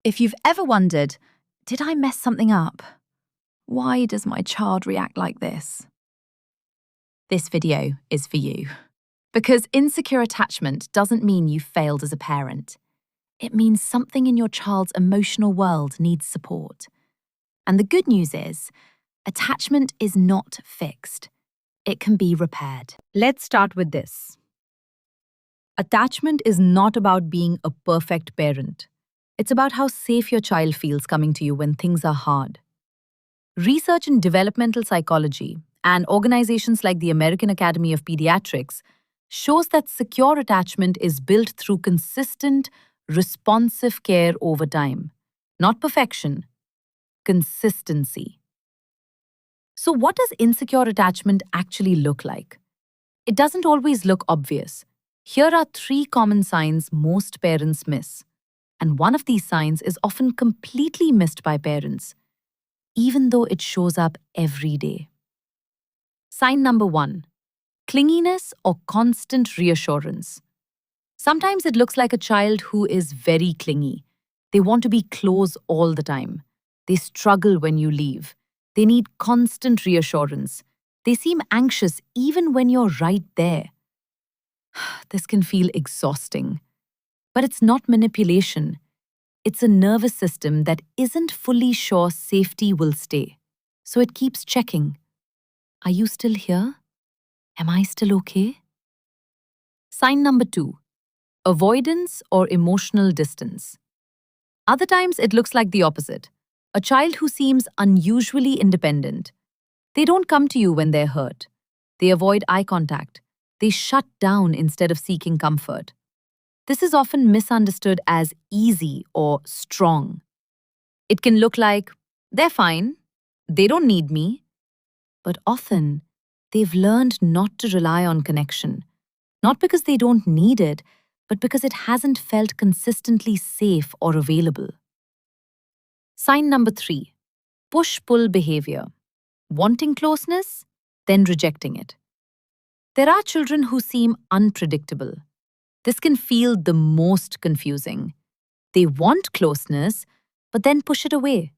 If you've ever wondered, did I mess something up? Why does my child react like this? This video is for you. Because insecure attachment doesn't mean you failed as a parent. It means something in your child's emotional world needs support. And the good news is, attachment is not fixed. It can be repaired. Let's start with this. Attachment is not about being a perfect parent. It's about how safe your child feels coming to you when things are hard. Research in developmental psychology and organizations like the American Academy of Pediatrics shows that secure attachment is built through consistent, responsive care over time. Not perfection, consistency. So what does insecure attachment actually look like? It doesn't always look obvious. Here are 3 common signs most parents miss. And one of these signs is often completely missed by parents, even though it shows up every day. Sign number 1. Clinginess or constant reassurance. Sometimes it looks like a child who is very clingy. They want to be close all the time. They struggle when you leave. They need constant reassurance. They seem anxious even when you're right there. This can feel exhausting. But it's not manipulation. It's a nervous system that isn't fully sure safety will stay. So it keeps checking. Are you still here? Am I still okay? Sign number 2. Avoidance or emotional distance. Other times it looks like the opposite. A child who seems unusually independent. They don't come to you when they're hurt. They avoid eye contact. They shut down instead of seeking comfort. This is often misunderstood as easy or strong. It can look like, they're fine, they don't need me. But often, they've learned not to rely on connection. Not because they don't need it, but because it hasn't felt consistently safe or available. Sign number 3. Push-pull behavior. Wanting closeness, then rejecting it. There are children who seem unpredictable. This can feel the most confusing. They want closeness, but then push it away.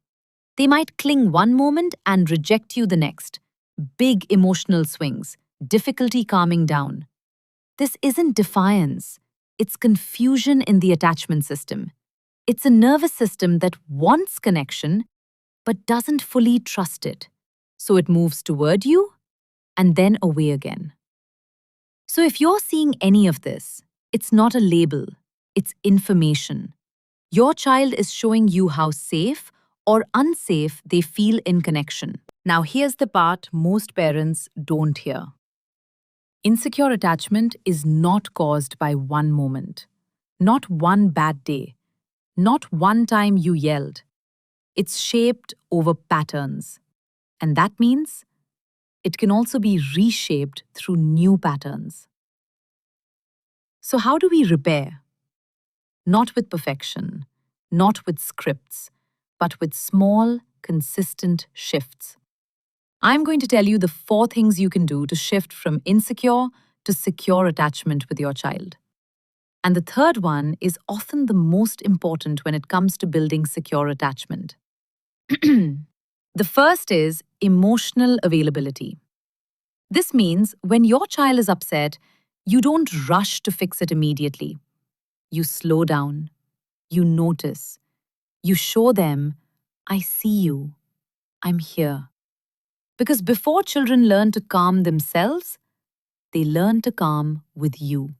They might cling one moment and reject you the next. Big emotional swings, difficulty calming down. This isn't defiance. It's confusion in the attachment system. It's a nervous system that wants connection, but doesn't fully trust it. So it moves toward you and then away again. So if you're seeing any of this, it's not a label, it's information. Your child is showing you how safe or unsafe they feel in connection. Now here's the part most parents don't hear. Insecure attachment is not caused by one moment, not one bad day, not one time you yelled. It's shaped over patterns. And that means it can also be reshaped through new patterns. So how do we repair? Not with perfection, not with scripts, but with small, consistent shifts. I'm going to tell you the 4 things you can do to shift from insecure to secure attachment with your child. And the third one is often the most important when it comes to building secure attachment. The first is emotional availability. This means when your child is upset, you don't rush to fix it immediately. You slow down. You notice. You show them, I see you. I'm here. Because before children learn to calm themselves, they learn to calm with you.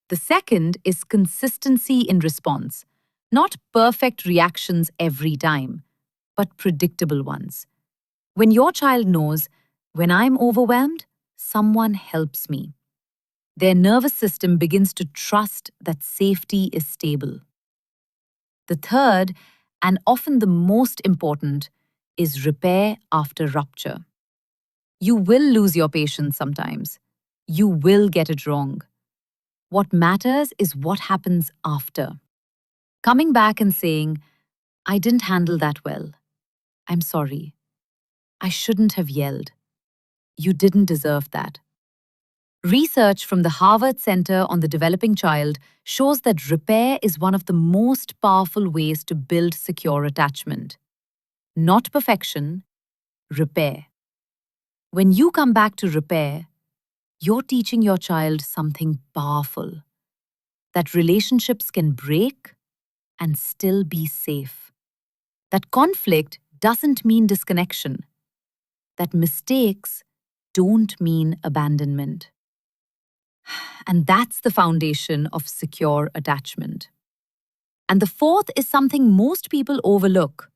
The second is consistency in response. Not perfect reactions every time, but predictable ones. When your child knows, when I'm overwhelmed, someone helps me. Their nervous system begins to trust that safety is stable. The third, and often the most important, is repair after rupture. You will lose your patience sometimes. You will get it wrong. What matters is what happens after. Coming back and saying, I didn't handle that well. I'm sorry. I shouldn't have yelled. You didn't deserve that. Research from the Harvard Center on the Developing Child shows that repair is one of the most powerful ways to build secure attachment. Not perfection, repair. When you come back to repair, you're teaching your child something powerful, that relationships can break and still be safe. That conflict doesn't mean disconnection. That mistakes don't mean abandonment. And that's the foundation of secure attachment. And the fourth is something most people overlook: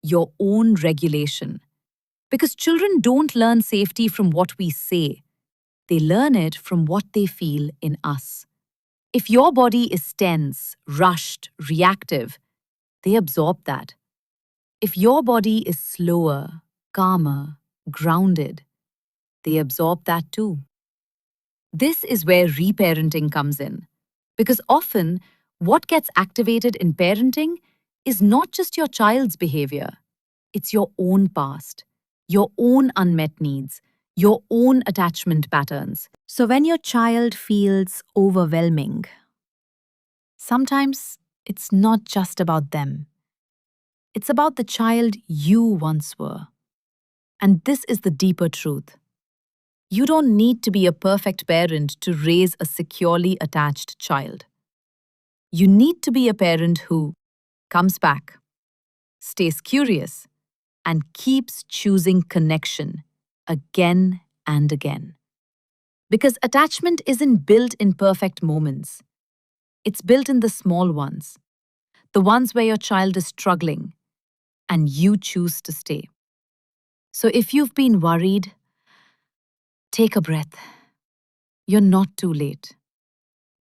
your own regulation. Because children don't learn safety from what we say, they learn it from what they feel in us. If your body is tense, rushed, reactive, they absorb that. If your body is slower, calmer, grounded, they absorb that too. This is where reparenting comes in. Because often, what gets activated in parenting is not just your child's behavior, it's your own past, your own unmet needs, your own attachment patterns. So when your child feels overwhelming, sometimes it's not just about them. It's about the child you once were. And this is the deeper truth. You don't need to be a perfect parent to raise a securely attached child. You need to be a parent who comes back, stays curious, and keeps choosing connection again and again. Because attachment isn't built in perfect moments. It's built in the small ones, the ones where your child is struggling and you choose to stay. So if you've been worried, take a breath. You're not too late.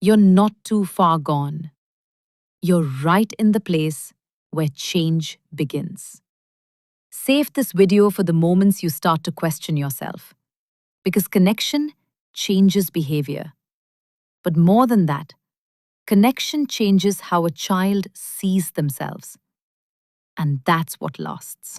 You're not too far gone. You're right in the place where change begins. Save this video for the moments you start to question yourself. Because connection changes behavior. But more than that, connection changes how a child sees themselves. And that's what lasts.